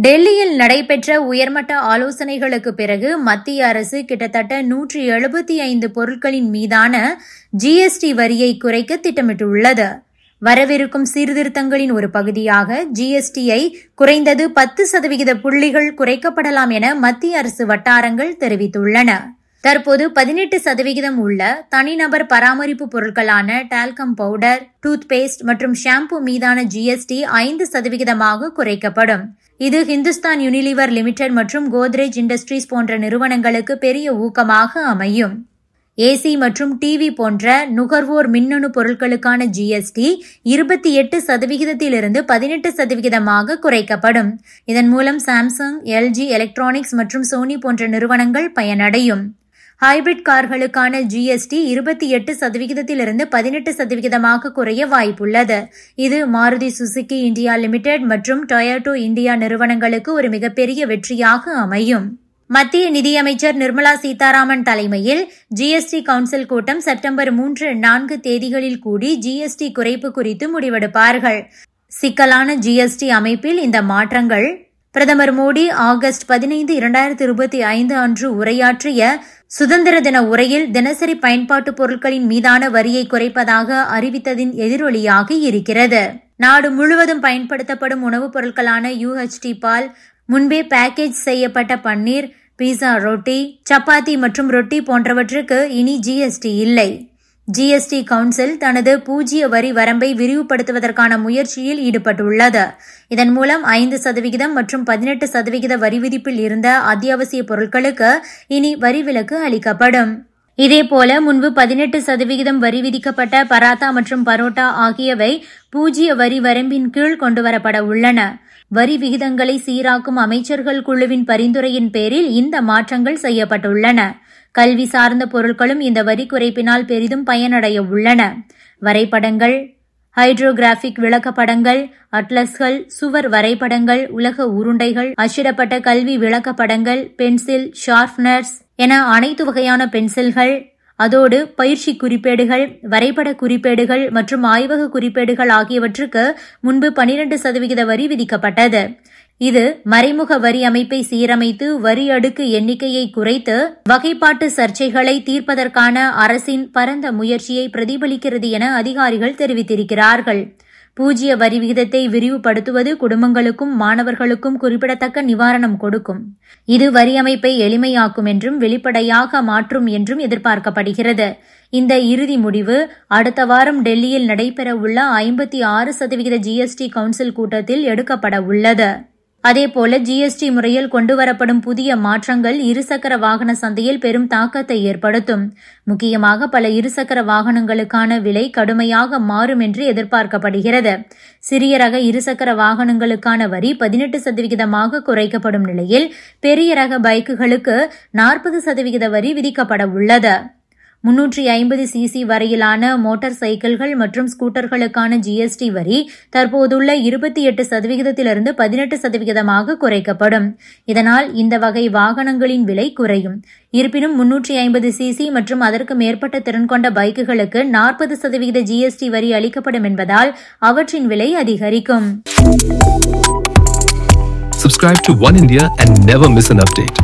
டெல்லியில் நடைபெற்ற உயர்மட்ட ஆலோசனைகளுக்கு பிறகு மத்திய அரசு கிட்டத்தட்ட 175 பொருட்களின் மீதான ஜிஎஸ்டி வரியை குறைக்க திட்டமிட்டுள்ளது. வரவிருக்கும் சீர்திருத்தங்களின் ஒரு பகுதியாக ஜிஎஸ்டியை குறைந்தது 10% புள்ளிகள் குறைக்கப்படலாம் என மத்திய அரசு வட்டாரங்கள் தெரிவித்துள்ளன. தற்போது 18% உள்ள தனிநபர் பராமரிப்பு பொருட்களான டால்கம் பவுடர், டூத் பேஸ்ட் மற்றும் ஷாம்பு மீதான ஜிஎஸ்டி 5% குறைக்கப்படும். இது ஹிந்துஸ்தான் யூனிலிவர் லிமிடெட் மற்றும் கோத்ரேஜ் இண்டஸ்ட்ரீஸ் போன்ற நிறுவனங்களுக்கு பெரிய ஊக்கமாக அமையும். ஏசி மற்றும் டிவி போன்ற நுகர்வோர் மின்னணு பொருட்களுக்கான ஜிஎஸ்டி 28%இலிருந்து 18% குறைக்கப்படும். இதன் மூலம் சாம்சங், எல்ஜி எலக்ட்ரானிக்ஸ் மற்றும் சோனி போன்ற நிறுவனங்கள் பயனடையும். ஹைபிரிட் கார்களுக்கான ஜிஎஸ்டி 28%இலிருந்து 18% குறைய வாய்ப்புள்ளது. இது மாருதி சுசுகி இந்தியா லிமிடெட் மற்றும் டொயோட்டா இந்தியா நிறுவனங்களுக்கு ஒரு மிகப்பெரிய வெற்றியாக அமையும். மத்திய நிதியமைச்சர் நிர்மலா சீதாராமன் தலைமையில் ஜிஎஸ்டி கவுன்சில் கூட்டம் செப்டம்பர் 3-4 தேதிகளில் கூடி ஜிஎஸ்டி குறைப்பு குறித்து முடிவெடுப்பார்கள். சிக்கலான ஜிஎஸ்டி அமைப்பில் இந்த மாற்றங்கள் பிரதமர் மோடி ஆகஸ்ட் 15, 2025 அன்று உரையாற்றிய சுதந்திர தின உரையில் தினசரி பயன்பாட்டு பொருட்களின் மீதான வரியை குறைப்பதாக அறிவித்ததின் எதிரொலியாக இருக்கிறது. நாடு முழுவதும் பயன்படுத்தப்படும் உணவுப் பொருட்களான UHT பால், முன்பே பேக்கேஜ் செய்யப்பட்ட பன்னீர், பீஸா, ரொட்டி, சப்பாத்தி மற்றும் ரொட்டி போன்றவற்றுக்கு இனி ஜிஎஸ்டி இல்லை. ஜிஎஸ்டி கவுன்சில் தனது பூஜ்ய வரி வரம்பை விரிவுபடுத்துவதற்கான முயற்சியில் ஈடுபட்டுள்ளது. இதன் மூலம் 5% மற்றும் 18% வரி விதிப்பில் இருந்த அத்தியாவசிய பொருட்களுக்கு இனி வரி விலக்கு அளிக்கப்படும். இதேபோல முன்பு 18% வரி விதிக்கப்பட்ட பராத்தா மற்றும் பரோட்டா ஆகியவை பூஜ்ய வரி வரம்பின் கீழ் கொண்டுவரப்பட உள்ளன. வரி விகிதங்களை சீராக்கும் அமைச்சர்கள் குழுவின் பரிந்துரையின் பேரில் இந்த மாற்றங்கள் செய்யப்பட்டுள்ளன. கல்வி சார்ந்த பொருட்களும் இந்த வரி குறைப்பினால் பெரிதும் பயனடைய உள்ளன. வரைபடங்கள், ஹைட்ரோகிராபிக் விளக்கப்படங்கள், அட்லஸ்கள், சுவர் வரைபடங்கள், உலக உருண்டைகள், அச்சிடப்பட்ட கல்வி விளக்கப்படங்கள், பென்சில், ஷார்ப்னர்ஸ் என அனைத்து வகையான பென்சில்கள், அதோடு பயிற்சி குறிப்பேடுகள், வரைபட குறிப்பேடுகள் மற்றும் ஆய்வக குறிப்பேடுகள் ஆகியவற்றுக்கு முன்பு 12% வரி விதிக்கப்பட்டது. இது மறைமுக வரி அமைப்பை சீரமைத்து வரி அடுக்கு எண்ணிக்கையை குறைத்து வகைப்பாட்டு சர்ச்சைகளை தீர்ப்பதற்கான அரசின் பரந்த முயற்சியை பிரதிபலிக்கிறது என அதிகாரிகள் தெரிவித்திருக்கிறார்கள். பூஜ்ய வரி விகிதத்தை விரிவுபடுத்துவது குடும்பங்களுக்கும் மாணவர்களுக்கும் குறிப்பிடத்தக்க நிவாரணம் கொடுக்கும். இது வரி அமைப்பை எளிமையாக்கும் என்றும் வெளிப்படையாக மாற்றும் என்றும் எதிர்பார்க்கப்படுகிறது. இந்த இறுதி முடிவு அடுத்த வாரம் டெல்லியில் நடைபெறவுள்ள 56% ஜிஎஸ்டி கவுன்சில் கூட்டத்தில் எடுக்கப்பட உள்ளது. அதேபோல ஜிஎஸ்டி முறையில் கொண்டுவரப்படும் புதிய மாற்றங்கள் இருசக்கர வாகன சந்தையில் பெரும் தாக்கத்தை ஏற்படுத்தும். முக்கியமாக பல இருசக்கர வாகனங்களுக்கான விலை கடுமையாக மாறும் என்று எதிர்பார்க்கப்படுகிறது. சிறிய ரக இருசக்கர வாகனங்களுக்கான வரி 18% குறைக்கப்படும் நிலையில் பெரிய ரக பைக்குகளுக்கு 40% வரி விதிக்கப்பட உள்ளது. 350cc வரையிலான மோட்டார் சைக்கிள்கள் மற்றும் ஸ்கூட்டர்களுக்கான ஜிஎஸ்டி வரி தற்போதுள்ள 28%இலிருந்து 18% குறைக்கப்படும். இதனால் இந்த வகை வாகனங்களின் விலை குறையும். இருப்பினும் 350cc மற்றும் அதற்கு மேற்பட்ட திறன் கொண்ட பைக்குகளுக்கு 40% ஜிஎஸ்டி வரி அளிக்கப்படும் என்பதால் அவற்றின் விலை அதிகரிக்கும். Subscribe to One India and never miss an update.